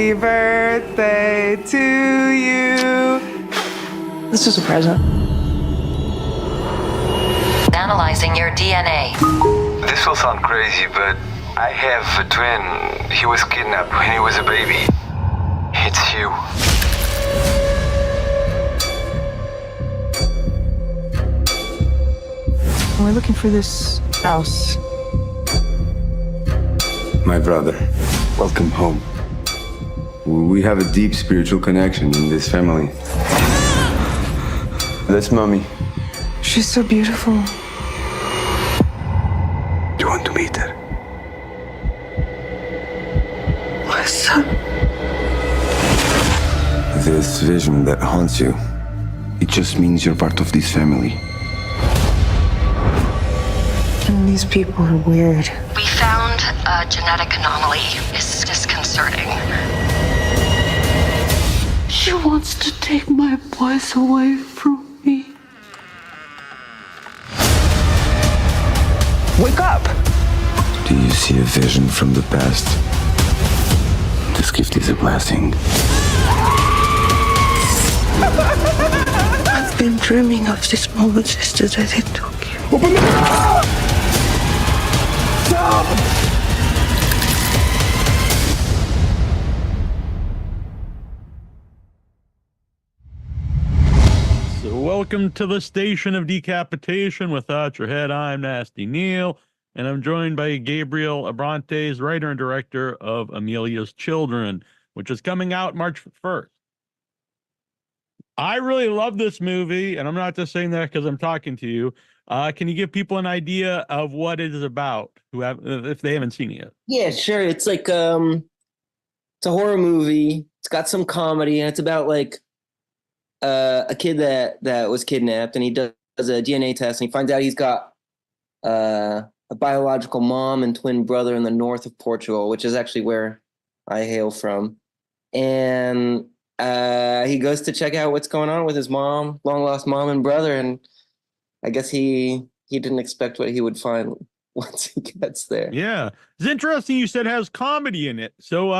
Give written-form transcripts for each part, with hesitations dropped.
Happy birthday to you. This is a present. Analyzing your DNA. This will sound crazy, but I have a twin. He was kidnapped when he was a baby. It's you. We're looking for this house. My brother, welcome home. We have a deep spiritual connection in this family. That's Mommy. She's so beautiful. Do you want to meet her? My son. This vision that haunts you, it just means you're part of this family. And these people are weird. We found a genetic anomaly. It's disconcerting. She wants to take my boys away from me. Wake up! Do you see a vision from the past? This gift is a blessing. I've been dreaming of this moment since the day they took you. Open the door! Stop! So welcome to the Station of Decapitation. Without your head, I'm Nasty Neal, and I'm joined by Gabriel Abrantes, writer and director of Amelia's Children, which is coming out March 1st. I really love this movie, and I'm not just saying that because I'm talking to you. Can you give people an idea of what it is about, if they haven't seen it yet? Yeah, sure. It's like it's a horror movie. It's got some comedy, and it's about like a kid that was kidnapped, and he does a DNA test, and he finds out he's got a biological mom and twin brother in the north of Portugal, which is actually where I hail from. And he goes to check out what's going on with his mom, long lost mom and brother, and I guess he didn't expect what he would find once he gets there. Yeah, it's interesting you said it has comedy in it. So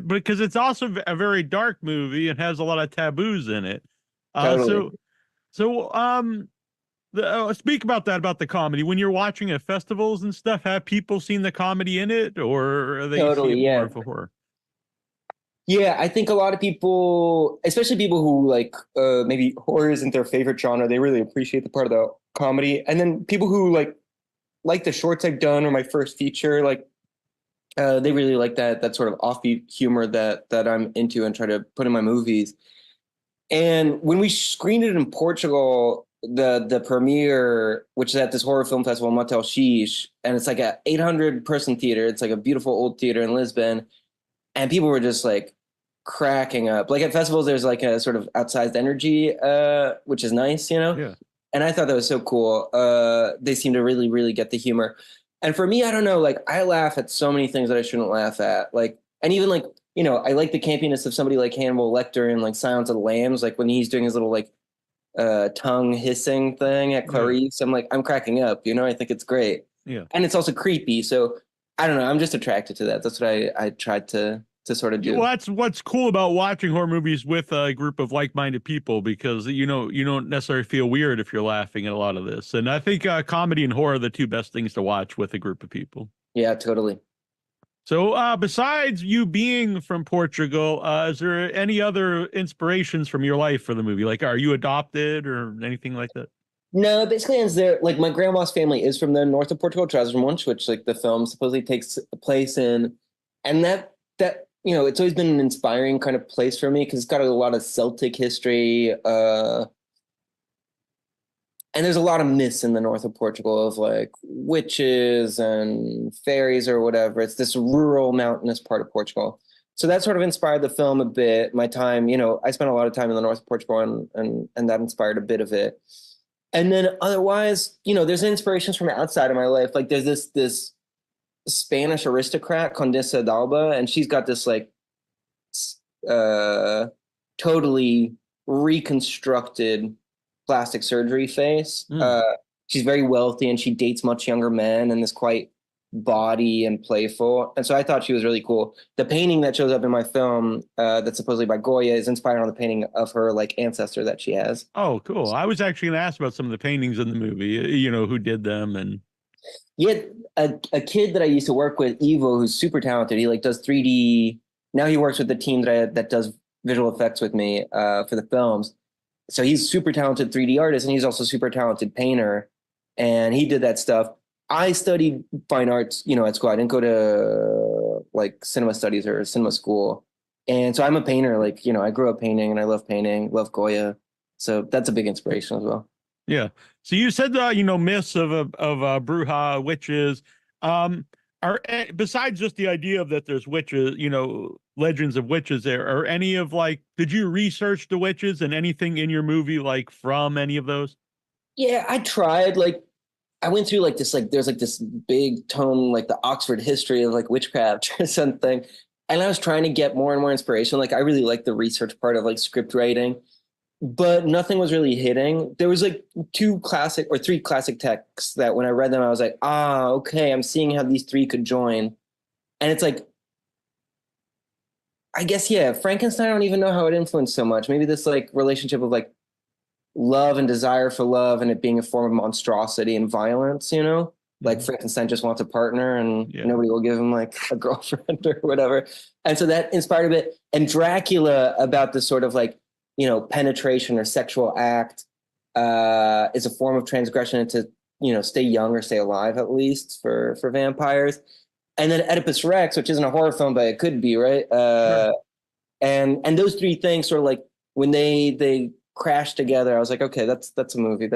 because it's also a very dark movie and has a lot of taboos in it. Totally. Speak about that, about the comedy. When you're watching at festivals and stuff, have people seen the comedy in it, or are they Totally, see it yeah. more for horror? Yeah, I think a lot of people, especially people who like maybe horror isn't their favorite genre, they really appreciate the part of the comedy. And then people who like the shorts I've done or my first feature, like they really like that sort of offbeat humor that I'm into and try to put in my movies. And when we screened it in Portugal, the premiere, which is at this horror film festival, Motel Xix, and it's like a 800 person theater. It's like a beautiful old theater in Lisbon. And people were just like cracking up. Like at festivals, there's like a sort of outsized energy, which is nice, you know? Yeah. And I thought that was so cool. They seem to really, really get the humor. And for me, I don't know, like I laugh at so many things that I shouldn't laugh at. Like, and even like, you know, I like the campiness of somebody like Hannibal Lecter in like Silence of the Lambs, like when he's doing his little like tongue hissing thing at Clarice. I'm like, I'm cracking up, you know, I think it's great. Yeah. And it's also creepy. So I don't know, I'm just attracted to that. That's what I tried to sort of do. Well, that's what's cool about watching horror movies with a group of like-minded people, because you don't necessarily feel weird if you're laughing at a lot of this. And I think comedy and horror are the two best things to watch with a group of people. Yeah, totally. So besides you being from Portugal, is there any other inspirations from your life for the movie? Like, are you adopted or anything like that? No, basically, it's there. Like, my grandma's family is from the north of Portugal, Trás-os-Montes, which like the film supposedly takes place in, and that you know, it's always been an inspiring kind of place for me because it's got a lot of Celtic history, and there's a lot of myths in the north of Portugal of like witches and fairies or whatever. It's this rural, mountainous part of Portugal. So that sort of inspired the film a bit. My time, you know, I spent a lot of time in the north of Portugal, and that inspired a bit of it. And then otherwise, you know, there's inspirations from outside of my life. Like there's this Spanish aristocrat, Condesa d'Alba, and she's got this like totally reconstructed plastic surgery face. She's very wealthy and she dates much younger men and is quite bawdy and playful. And so I thought she was really cool. The painting that shows up in my film, that's supposedly by Goya, is inspired on the painting of her like ancestor that she has. Oh, cool. I was actually going to ask about some of the paintings in the movie, you know, who did them. And Yeah, a kid that I used to work with, Evo, who's super talented. He like does 3D. Now he works with the team that does visual effects with me for the films. So he's super talented 3D artist, and he's also super talented painter. And he did that stuff. I studied fine arts, you know, at school. I didn't go to like cinema studies or cinema school. And so I'm a painter. Like, you know, I grew up painting and I love painting, love Goya. So that's a big inspiration as well. yeah. So you said, you know, myths of Bruja witches. Are besides just the idea of that there's witches, you know, legends of witches there, are any of like, did you research the witches and anything in your movie like from any of those? Yeah, I tried. Like, I went through like this, like there's like this big tome, like the Oxford history of like witchcraft or something. And I was trying to get more and more inspiration. Like I really like the research part of like script writing, but nothing was really hitting. There was like 3 classic texts that when I read them, I was like, okay, I'm seeing how these 3 could join. And it's like, I guess, yeah, Frankenstein, I don't even know how it influenced so much. Maybe this like relationship of like love and desire for love and it being a form of monstrosity and violence, you know? Like Frankenstein just wants a partner and nobody will give him like a girlfriend or whatever. And so that inspired a bit. And Dracula, about this sort of like, you know, penetration or sexual act is a form of transgression to, you know, stay young or stay alive, at least for vampires. And then Oedipus Rex, which isn't a horror film, but it could be, right? And those 3 things sort of like when they crash together, I was like, okay, that's a movie.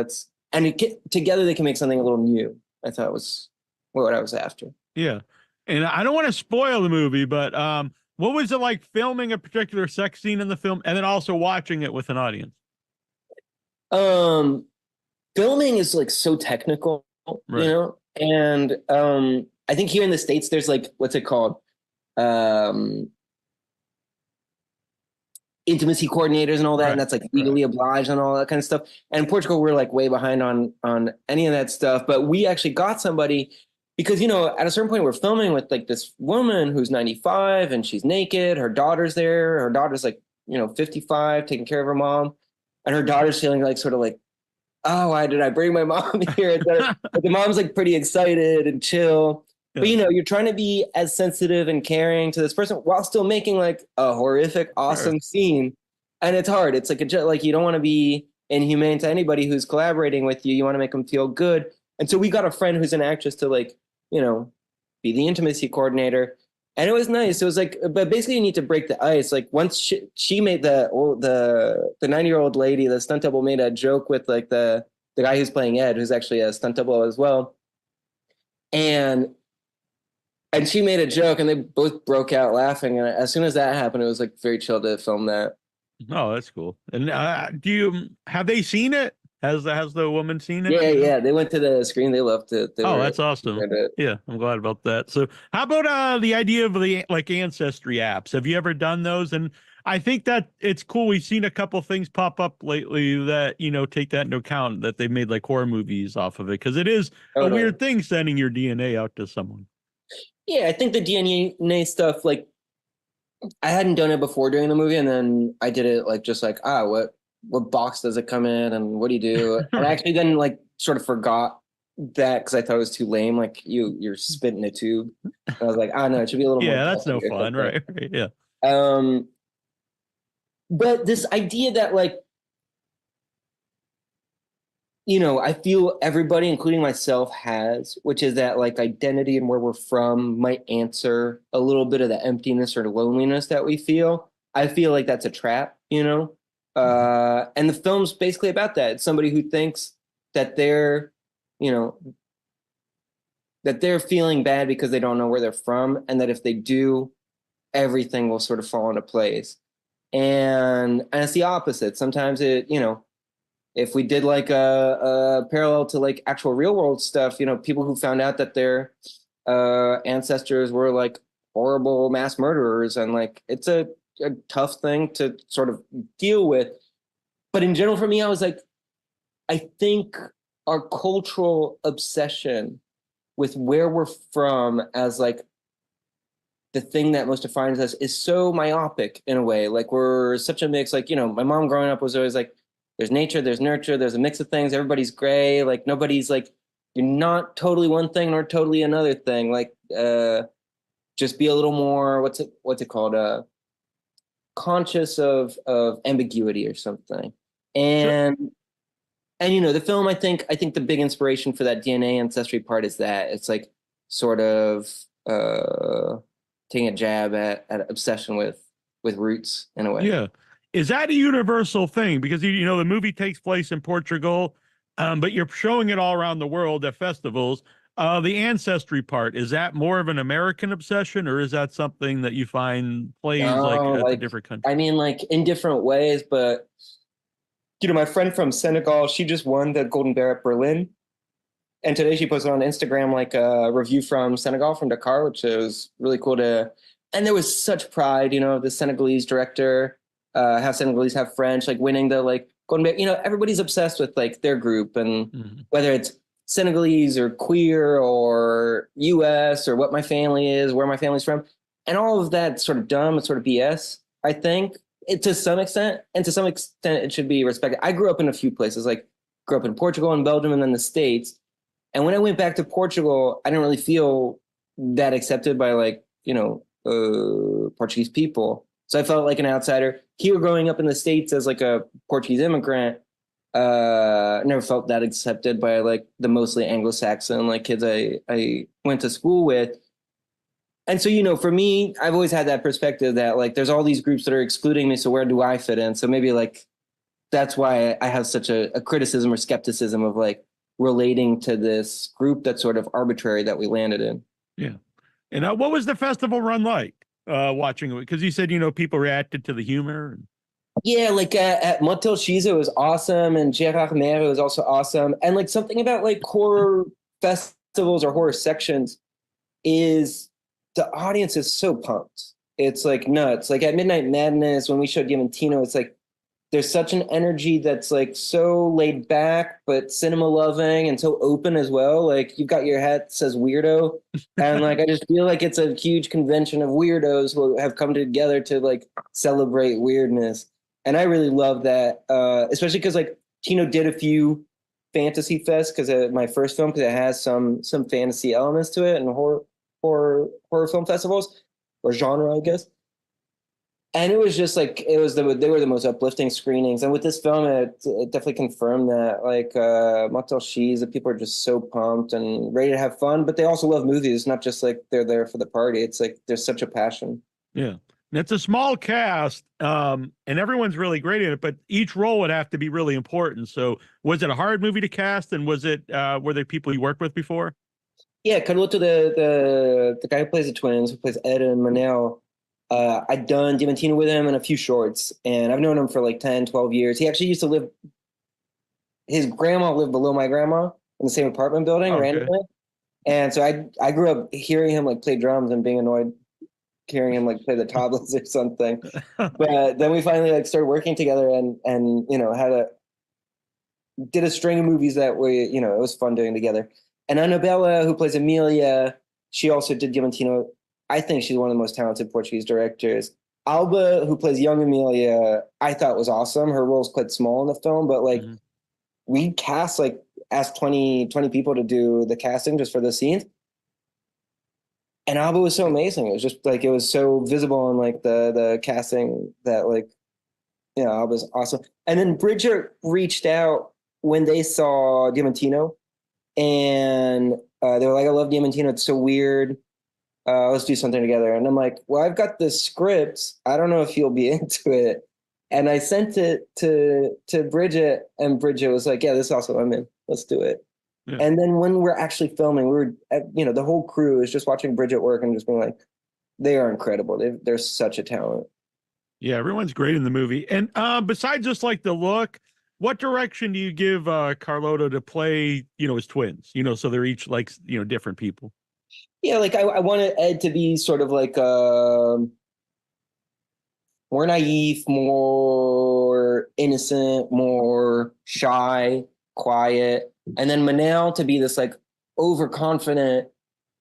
Together they can make something a little new. I thought was what I was after. Yeah. And I don't want to spoil the movie, but what was it like filming a particular sex scene in the film and then also watching it with an audience? Filming is like so technical, right. You know? And I think here in the States, there's like, what's it called? Intimacy coordinators and all that, and that's like legally obliged and all that kind of stuff. And in Portugal, we're like way behind on any of that stuff. But we actually got somebody because, you know, at a certain point we're filming with like this woman who's 95 and she's naked. Her daughter's there. Her daughter's like, you know, 55, taking care of her mom. And her daughter's feeling like sort of like, oh, why did I bring my mom here? But the mom's like pretty excited and chill. But, you know, you're trying to be as sensitive and caring to this person while still making like a horrific, awesome scene. And it's hard. It's like like you don't want to be inhumane to anybody who's collaborating with you. You want to make them feel good. And so we got a friend who's an actress to like, you know, be the intimacy coordinator. And it was nice. It was like, but basically you need to break the ice. Like once she made the 90-year-old lady, the stunt double, made a joke with like the guy who's playing Ed, who's actually a stunt double as well. And she made a joke and they both broke out laughing. And as soon as that happened, it was like very chill to film that. Oh, that's cool. And have they seen it? Has the woman seen it? Yeah. They went to the screen. They loved it. That's awesome. Yeah, I'm glad about that. So how about the idea of the like ancestry apps? Have you ever done those? And I think that it's cool. We've seen a couple things pop up lately that, you know, take that into account, that they've made like horror movies off of it. Because it is a weird thing sending your DNA out to someone. Yeah, I think the DNA stuff, like, I hadn't done it before doing the movie, and then I did it like just like, what box does it come in, and what do you do? And I actually then like sort of forgot that because I thought it was too lame. Like you're spitting a tube. And I was like, no, it should be a little more. Yeah, that's no fun, right? Yeah. But this idea that like, you know, I feel everybody, including myself, has, which is that like identity and where we're from might answer a little bit of the emptiness or the loneliness that we feel. I feel like that's a trap, you know? And the film's basically about that. It's somebody who thinks that they're, you know, that they're feeling bad because they don't know where they're from, and that if they do, everything will sort of fall into place. And it's the opposite. Sometimes it, you know, if we did like a parallel to like actual real world stuff, you know, people who found out that their ancestors were like horrible mass murderers, and like it's a tough thing to sort of deal with. But in general, for me, I was like, I think our cultural obsession with where we're from as like the thing that most defines us is so myopic in a way. Like we're such a mix. Like, you know, my mom growing up was always like, there's nature, there's nurture, there's a mix of things. Everybody's gray. Like nobody's like, you're not totally one thing nor totally another thing. Like, just be a little more, what's it called? Conscious of ambiguity or something. And, Sure. and, you know, the film, I think the big inspiration for that DNA ancestry part is that it's like sort of, taking a jab at obsession with roots in a way. Yeah. Is that a universal thing? Because, you know, the movie takes place in Portugal, but you're showing it all around the world at festivals. The ancestry part, is that more of an American obsession, or is that something that you find plays like No, at the like, different countries? I mean, like in different ways, but you know, my friend from Senegal, she just won the Golden Bear at Berlin. And today she posted on Instagram like a review from Senegal, from Dakar, which was really cool to. And there was such pride, you know, the Senegalese director, half Senegalese, half French, like winning the like Golden Bear. You know, everybody's obsessed with like their group, and whether it's Senegalese or queer or U.S. or what my family is, where my family's from, and all of that sort of dumb, it's sort of BS. I think it to some extent, and to some extent, it should be respected. I grew up in a few places, like grew up in Portugal and Belgium, and then the States. And when I went back to Portugal, I didn't really feel that accepted by like, you know, Portuguese people. So I felt like an outsider. Here growing up in the States as like a Portuguese immigrant, I never felt that accepted by like the mostly Anglo-Saxon like kids I went to school with. And so, you know, for me, I've always had that perspective that like there's all these groups that are excluding me. So where do I fit in? So maybe like that's why I have such a criticism or skepticism of like relating to this group that's sort of arbitrary that we landed in. Yeah. And what was the festival run like watching it? Because you said, you know, people reacted to the humor. Yeah, like at Motel Shiza, it was awesome. And Gérard Mer, it was also awesome. And like something about like horror festivals or horror sections is the audience is so pumped. It's like nuts. Like at Midnight Madness, when we showed Diamantino, it's like there's such an energy that's like so laid back, but cinema loving and so open as well. Like you've got your hat that says weirdo. And like, I just feel like it's a huge convention of weirdos who have come together to like celebrate weirdness. And I really love that, especially because like Tino did a few fantasy fests because my first film, because it has some fantasy elements to it and horror film festivals or genre, I guess. And it was just like they were the most uplifting screenings. And with this film, it definitely confirmed that. Like Motel Shiza, the people are just so pumped and ready to have fun, but they also love movies. Not just like they're there for the party. It's like there's such a passion. Yeah. And it's a small cast, and everyone's really great in it, but each role would have to be really important. So was it a hard movie to cast, and was it were there people you worked with before? Yeah, Carlotto, the guy who plays the twins, who plays Ed and Manel, I'd done Diamantino with him in a few shorts, and I've known him for like 10, 12 years. He actually used to live, his grandma lived below my grandma in the same apartment building randomly. And so I grew up hearing him like play drums and being annoyed hearing him like play the tablas or something. But then we finally like started working together and you know, did a string of movies that we, you know, it was fun doing together. And Annabella, who plays Amelia, she also did Diamantino. I think she's one of the most talented Portuguese directors. Alba, who plays young Amelia, I thought was awesome. Her role's quite small in the film, but like we cast like asked 20 people to do the casting just for the scenes. And Alba was so amazing. It was just like, it was so visible in like the casting that like, you know, Alba's awesome. And then Bridget reached out when they saw Diamantino and they were like, I love Diamantino. It's so weird. Let's do something together. And I'm like, well, I've got this script. I don't know if you'll be into it. And I sent it to Bridget, and Bridget was like, yeah, this is awesome. I'm in. Let's do it. Yeah. And then when we're actually filming, you know, the whole crew is just watching Bridget work and just being like, they are incredible. They're such a talent. Yeah, everyone's great in the movie. And besides just like the look, what direction do you give Carlotto to play, you know, his twins, you know, so they're each like, you know, different people? Yeah, like I wanted Ed to be sort of like more naive, more innocent, more shy, quiet. And then Manel to be this like overconfident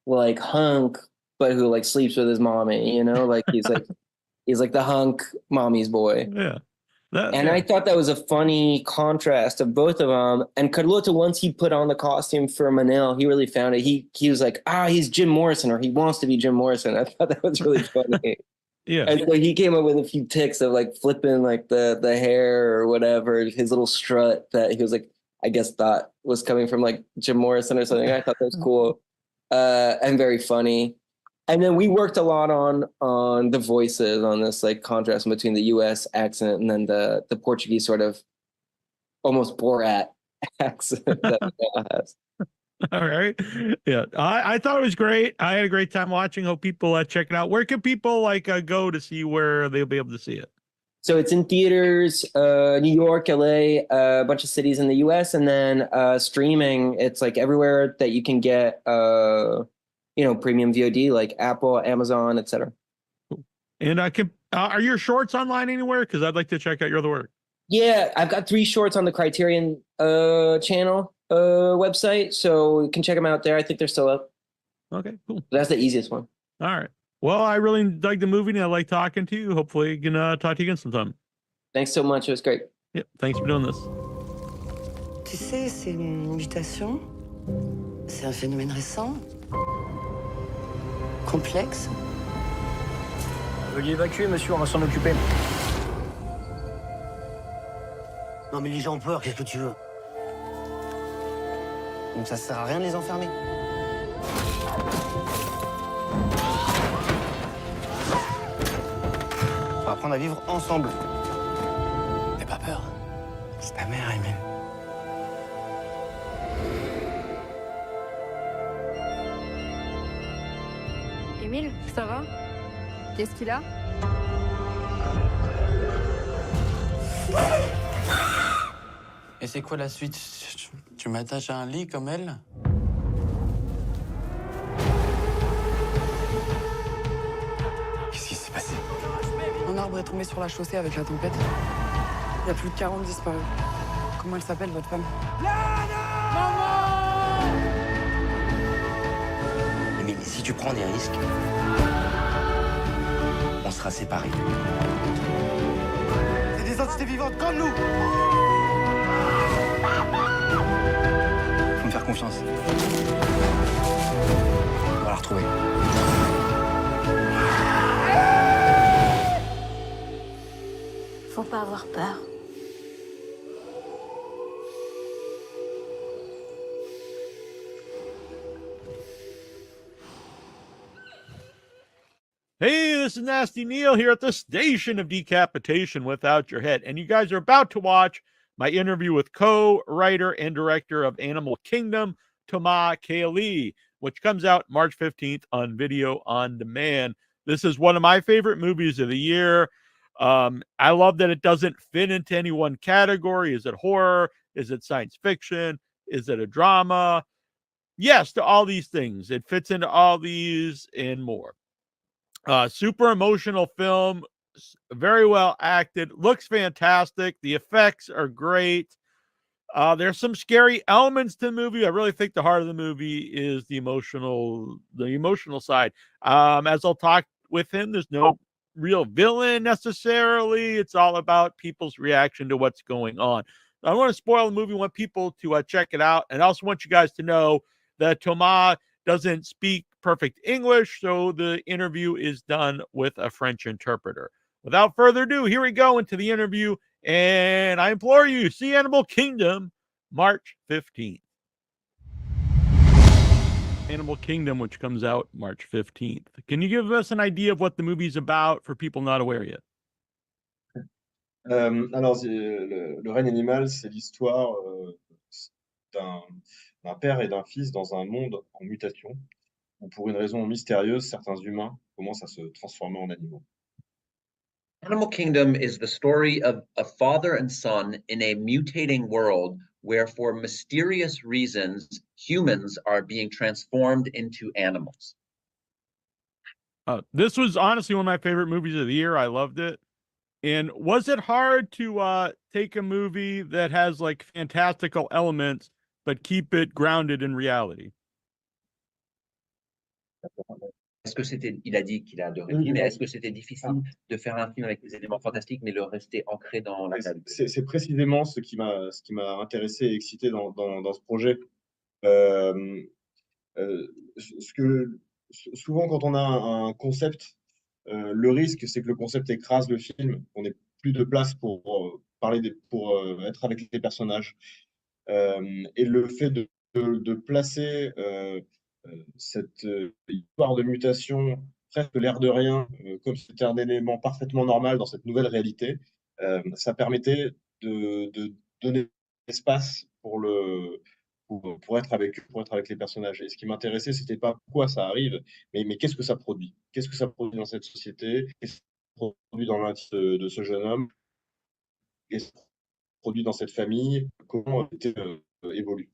like hunk, but who like sleeps with his mommy, you know, like he's like the hunk mommy's boy. Yeah. I thought that was a funny contrast of both of them. And Carlota, once he put on the costume for Manil, he really found it. He was like, he's Jim Morrison, or he wants to be Jim Morrison. I thought that was really funny. Yeah. And so he came up with a few ticks of like flipping like the hair or whatever, his little strut that he was like, I guess thought was coming from like Jim Morrison or something. I thought that was cool and very funny. And then we worked a lot on the voices, on this like contrast between the U.S. accent and then the Portuguese sort of almost Borat accent that Miguel has. All right. Yeah. I thought it was great. I had a great time watching. Hope people check it out. Where can people like go to see where they'll be able to see it? So it's in theaters, New York, LA, a bunch of cities in the US, and then streaming. It's like everywhere that you can get premium VOD, like Apple, Amazon, etc. And are your shorts online anywhere? Because I'd like to check out your other work. Yeah, I've got 3 shorts on the Criterion channel website, so you can check them out there. I think they're still up. Okay, cool. That's the easiest one. All right. Well, I really like the movie and I like talking to you. Hopefully, I can talk to you again sometime. Thanks so much. It was great. Yep. Thanks for doing this. Tu sais, ces mutations, c'est un phénomène récent, complexe. Veuillez évacuer, monsieur, on va s'en occuper. Non mais les gens ont peur, qu'est-ce que tu veux? Donc ça sert à rien de les enfermer. On va apprendre à vivre ensemble. N'aie pas peur. C'est ta mère, Emile. Émile, ça va? Qu'est-ce qu'il a? Et c'est quoi la suite? Tu m'attaches à un lit comme elle? Qu'est-ce qui s'est passé? Un arbre est tombé sur la chaussée avec la tempête. Il y a plus de 40 disparus. Comment elle s'appelle, votre femme? Emile, si tu prends des risques, on sera séparés. C'est des entités vivantes comme nous! Faut me faire confiance. On va la retrouver. Faut pas avoir peur. Hey, this is Nasty Neal here at the Station of Decapitation Without Your Head. And you guys are about to watch my interview with co-writer and director of Animal Kingdom, Cailley, which comes out March 15th on video on demand. This is one of my favorite movies of the year. I love that it doesn't fit into any one category. Is it horror? Is it science fiction? Is it a drama? Yes, to all these things. It fits into all these and more. Super emotional film, very well acted, looks fantastic. The effects are great. There's some scary elements to the movie. I really think the heart of the movie is the emotional side. As I'll talk with him, there's no real villain necessarily. It's all about people's reaction to what's going on. I don't want to spoil the movie. I want people to check it out. And I also want you guys to know that Thomas doesn't speak perfect English, so the interview is done with a French interpreter. Without further ado, here we go into the interview, and I implore you, see Animal Kingdom March 15th. Animal Kingdom, which comes out March 15th. Can you give us an idea of what the movie's about for people not aware yet? Alors, le règne animal, c'est l'histoire d'un père et d'un fils dans un monde en mutation, où pour une raison mystérieuse, certains humains commencent à se transformer en animaux. Animal Kingdom is the story of a father and son in a mutating world where, for mysterious reasons, humans are being transformed into animals. This was honestly one of my favorite movies of the year. I loved it. And was it hard to take a movie that has like fantastical elements, but keep it grounded in reality? Est-ce que c'était, il a dit qu'il a adoré le film, mais est-ce que c'était difficile de faire un film avec des éléments fantastiques, mais le rester ancré dans la réalité? C'est précisément ce qui m'a intéressé et excité dans ce projet. Euh, ce que souvent quand on a un concept, le risque c'est que le concept écrase le film, on n'ait plus de place pour être avec les personnages. Et le fait de placer cette histoire de mutation presque l'air de rien, comme si c'était un élément parfaitement normal dans cette nouvelle réalité, ça permettait de donner espace pour être avec eux, pour être avec les personnages. Et ce qui m'intéressait, c'était pas pourquoi ça arrive, mais qu'est-ce que ça produit? Qu'est-ce que ça produit dans cette société? Qu'est-ce que ça produit dans l'intime de ce jeune homme? Qu'est-ce que ça produit dans cette famille? Comment évolue?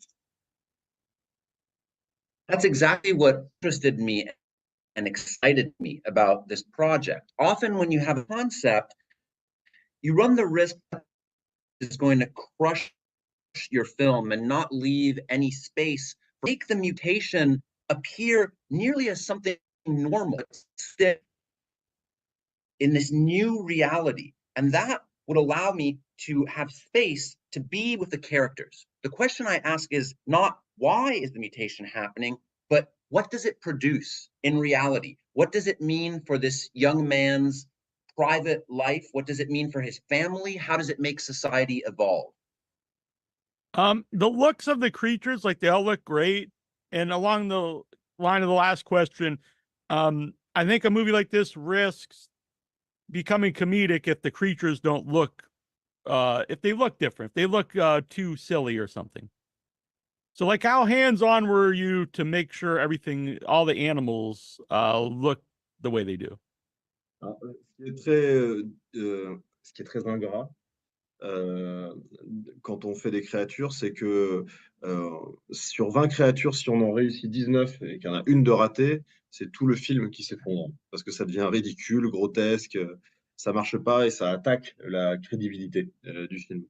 That's exactly what interested me and excited me about this project. Often when you have a concept, you run the risk that it's going to crush your film and not leave any space, make the mutation appear nearly as something normal in this new reality. And that would allow me to have space to be with the characters. The question I ask is not why is the mutation happening, but what does it produce in reality? What does it mean for this young man's private life? What does it mean for his family? How does it make society evolve? The looks of the creatures, like they all look great. And along the line of the last question, I think a movie like this risks becoming comedic if the creatures don't look, if they look different, if they look too silly or something. So like how hands-on were you to make sure everything, all the animals look the way they do? Ce qui est très ingrat, quand on fait des créatures, c'est que sur 20 créatures, si on en réussit 19 et qu'il y en a une de ratée, c'est tout le film qui s'effondre. Parce que ça devient ridicule, grotesque, ça marche pas et ça attaque la crédibilité du film.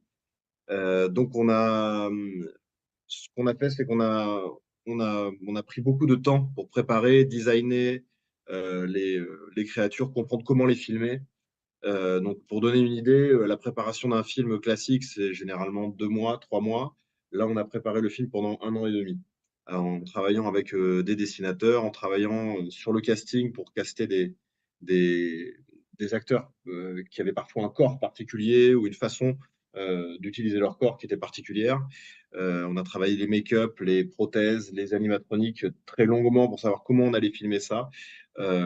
Donc ce qu'on a fait, c'est on a pris beaucoup de temps pour préparer, designer les créatures, comprendre comment les filmer. Donc, pour donner une idée, la préparation d'un film classique, c'est généralement 2 mois, 3 mois. Là, on a préparé le film pendant 1 an et demi, en travaillant avec des dessinateurs, en travaillant sur le casting pour caster des acteurs qui avaient parfois un corps particulier ou une façon d'utiliser leur corps qui était particulière. On a travaillé les make-up, les prothèses, les animatroniques très longuement pour savoir comment on allait filmer ça,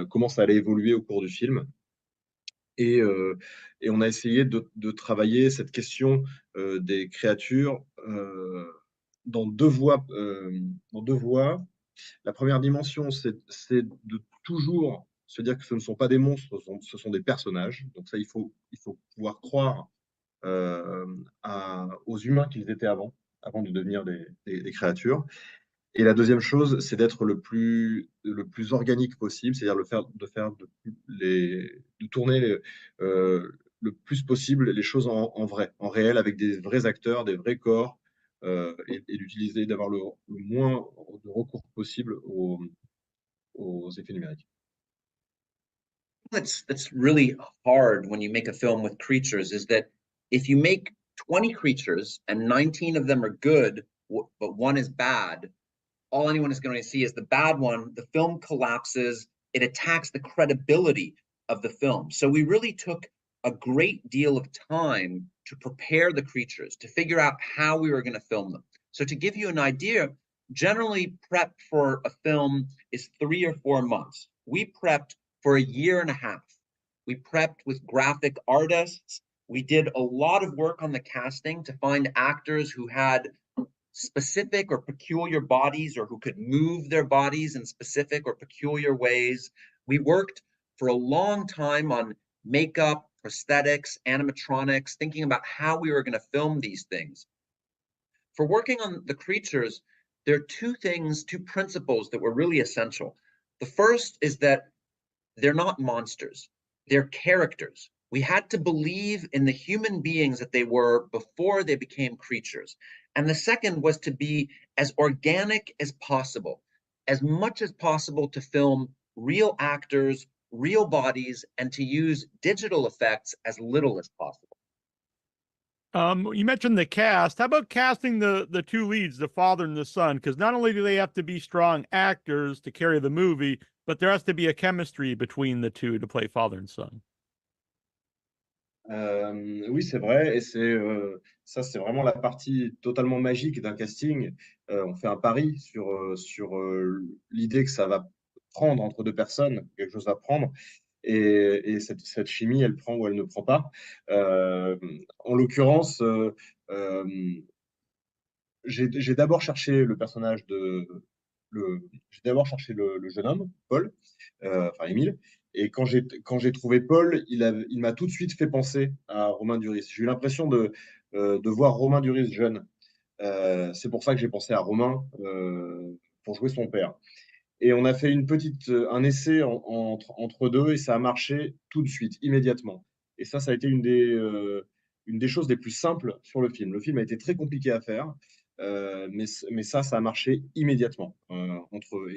comment ça allait évoluer au cours du film. Et on a essayé de travailler cette question des créatures dans deux voies. La première dimension, c'est de toujours se dire que ce ne sont pas des monstres, ce sont des personnages. Donc ça, il faut pouvoir croire aux humains qu'ils étaient avant de devenir des créatures. Et la deuxième chose, c'est d'être le plus organique possible, c'est-à-dire de tourner le plus possible les choses en vrai, en réel, avec des vrais acteurs, des vrais corps, et d'utiliser, d'avoir le moins de recours possible aux effets numériques. That's really hard when you make a film with creatures is that if you make 20 creatures and 19 of them are good, but one is bad, all anyone is going to see is the bad one. The film collapses. It attacks the credibility of the film. So we really took a great deal of time to prepare the creatures, to figure out how we were going to film them. So to give you an idea, generally prep for a film is 3 or 4 months. We prepped for 1.5 years. We prepped with graphic artists. We did a lot of work on the casting to find actors who had specific or peculiar bodies or who could move their bodies in specific or peculiar ways. We worked for a long time on makeup, prosthetics, animatronics, thinking about how we were going to film these things. For working on the creatures, there are 2 principles that were really essential. The first is that they're not monsters, they're characters. We had to believe in the human beings that they were before they became creatures. And the second was to be as organic as possible. as much as possible to film real actors, real bodies, and to use digital effects as little as possible. You mentioned the cast. How about casting the two leads, the father and the son? Because not only do they have to be strong actors to carry the movie, but there has to be a chemistry between the two to play father and son. Oui, c'est vrai, et ça, c'est vraiment la partie totalement magique d'un casting. On fait un pari sur l'idée que ça va prendre entre deux personnes, quelque chose va prendre, et cette chimie, elle prend ou elle ne prend pas. En l'occurrence, j'ai d'abord cherché le personnage j'ai d'abord cherché le jeune homme, Paul, enfin Émile. Et quand j'ai trouvé Paul, il m'a tout de suite fait penser à Romain Duris. J'ai eu l'impression de voir Romain Duris jeune. C'est pour ça que j'ai pensé à Romain pour jouer son père. Et on a fait un essai entre deux, et ça a marché tout de suite, immédiatement. Et ça a été une des choses les plus simples sur le film. Le film a été très compliqué à faire, mais ça a marché immédiatement entre eux.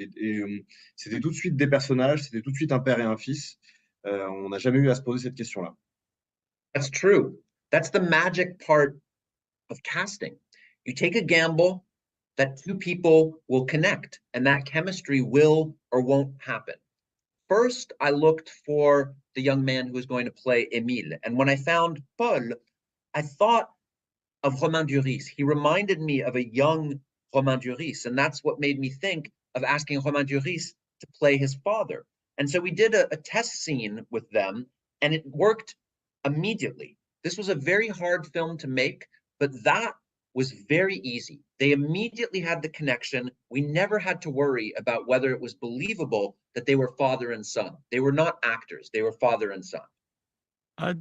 C'était tout de suite des personnages, c'était tout de suite un père et un fils. On n'a jamais eu à se poser cette question-là. That's true. That's the magic part of casting. You take a gamble that two people will connect, and that chemistry will or won't happen. First, I looked for the young man who was going to play Émile, and when I found Paul, I thought of Romain Duris. He reminded me of a young Romain Duris, and that's what made me think of asking Romain Duris to play his father. And so we did a test scene with them, and it worked immediately. This was a very hard film to make, but that was very easy. They immediately had the connection. We never had to worry about whether it was believable that they were father and son. They were not actors, they were father and son.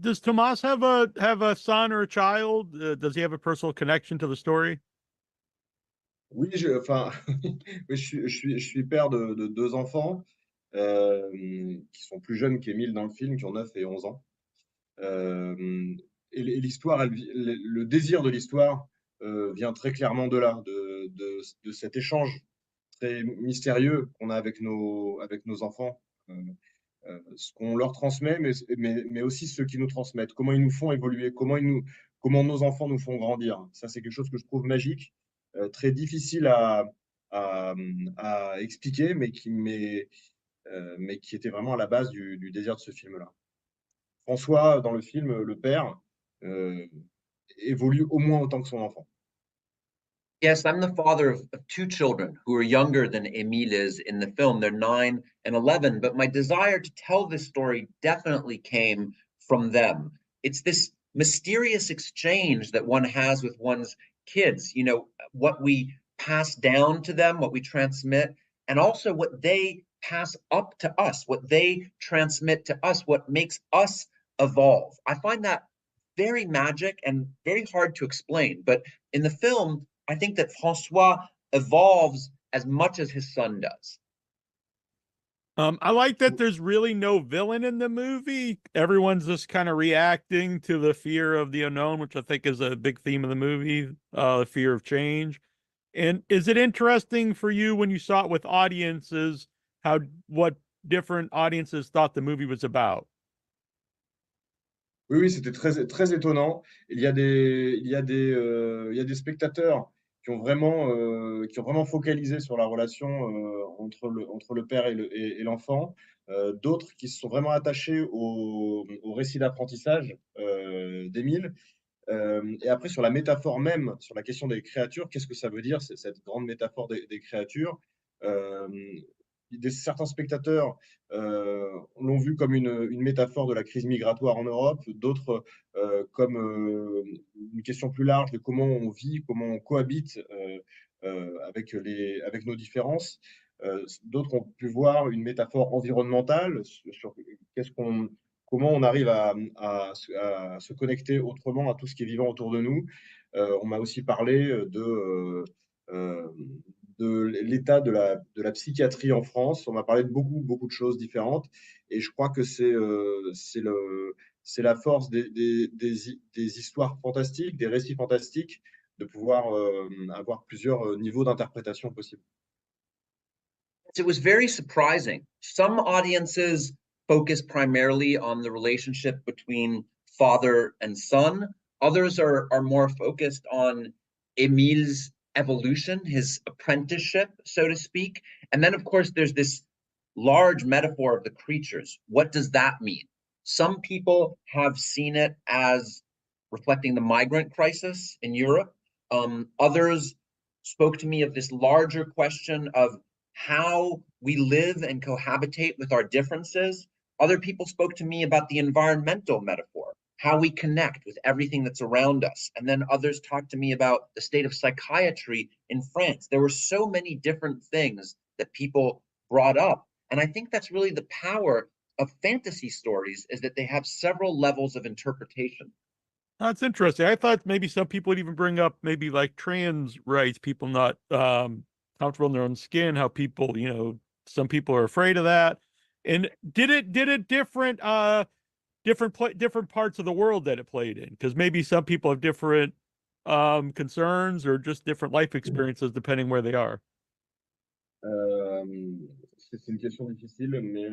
Does Tomas have a son or a child? Does he have a personal connection to the story? Oui, enfin, je suis père de deux enfants qui sont plus jeunes qu'Émile dans le film, qui ont 9 et 11 ans. Et l'histoire, le désir de l'histoire vient très clairement de là, de cet échange très mystérieux qu'on a avec nos enfants. Ce qu'on leur transmet, mais aussi ceux qui nous transmettent, comment ils nous font évoluer, comment nos enfants nous font grandir. Ça, c'est quelque chose que je trouve magique, très difficile à expliquer, mais qui était vraiment à la base du désir de ce film-là. François, dans le film, le père, évolue au moins autant que son enfant. Yes, I'm the father of two children who are younger than Émile is in the film. They're 9 and 11, but my desire to tell this story definitely came from them. It's this mysterious exchange that one has with one's kids, you know, what we pass down to them, what we transmit, and also what they pass up to us, what they transmit to us, what makes us evolve. I find that very magic and very hard to explain, but in the film, I think that Francois evolves as much as his son does. I like that there's really no villain in the movie. Everyone's just kind of reacting to the fear of the unknown, which I think is a big theme of the movie, the fear of change. And is it interesting for you when you saw it with audiences, what different audiences thought the movie was about? Oui, c'était très, très étonnant. Il y a des spectateurs qui ont vraiment focalisé sur la relation entre le père et l'enfant. D'autres qui se sont vraiment attachés au récit d'apprentissage d'Émile. Et après, sur la métaphore même, sur la question des créatures, qu'est-ce que ça veut dire, cette grande métaphore des créatures? Certains spectateurs l'ont vu comme une métaphore de la crise migratoire en Europe, d'autres comme une question plus large de comment on vit, comment on cohabite avec nos différences. D'autres ont pu voir une métaphore environnementale sur comment on arrive à se connecter autrement à tout ce qui est vivant autour de nous. On m'a aussi parlé de l'état de la psychiatrie en France. On m'a parlé de beaucoup de choses différentes. Et je crois que c'est la force des histoires fantastiques, des récits fantastiques, de pouvoir avoir plusieurs niveaux d'interprétation possibles. it was very surprising. Some audiences focus primarily on the relationship between father and son. Others are more focused on Emil's evolution, his apprenticeship, so to speak. And then, of course, there's this large metaphor of the creatures. What does that mean? Some people have seen it as reflecting the migrant crisis in Europe. Others spoke to me of this larger question of how we live and cohabitate with our differences. Other people spoke to me about the environmental metaphor, how we connect with everything that's around us. And then others talked to me about the state of psychiatry in France. There were so many different things that people brought up. And I think that's really the power of fantasy stories, is that they have several levels of interpretation. That's interesting. I thought maybe some people would even bring up maybe like trans rights, people not comfortable in their own skin, how people, some people are afraid of that. And did it different different parts of the world that it played in? Because maybe some people have different concerns or just different life experiences depending where they are. C'est une question difficile, mais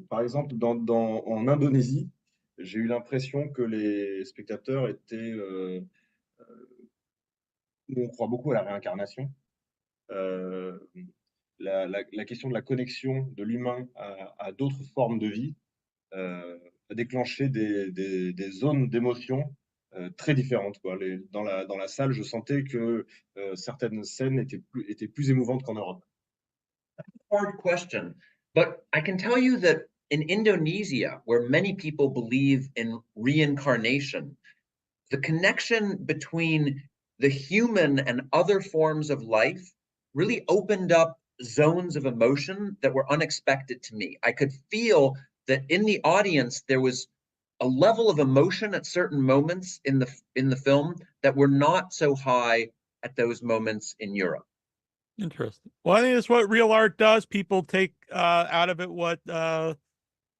par exemple, en Indonésie, j'ai eu l'impression que les spectateurs étaient... on croit beaucoup à la réincarnation. La question de la connexion de l'humain à d'autres formes de vie a déclenché des zones d'émotion très différentes, quoi. Dans la salle, je sentais que certaines scènes étaient plus émouvantes qu'en Europe. Hard question, but I can tell you that in Indonesia, where many people believe in reincarnation, the connection between the human and other forms of life really opened up zones of emotion that were unexpected to me. I could feel that in the audience there was a level of emotion at certain moments in the film that were not so high at those moments in Europe. Interesting. Well, I think that's what real art does. People take out of it what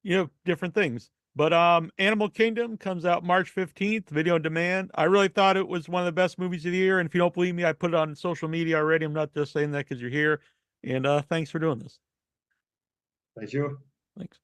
different things. But Animal Kingdom comes out March 15th, video on demand. I really thought it was one of the best movies of the year. And if you don't believe me, I put it on social media already. I'm not just saying that because you're here. And thanks for doing this. Thank you. Thanks.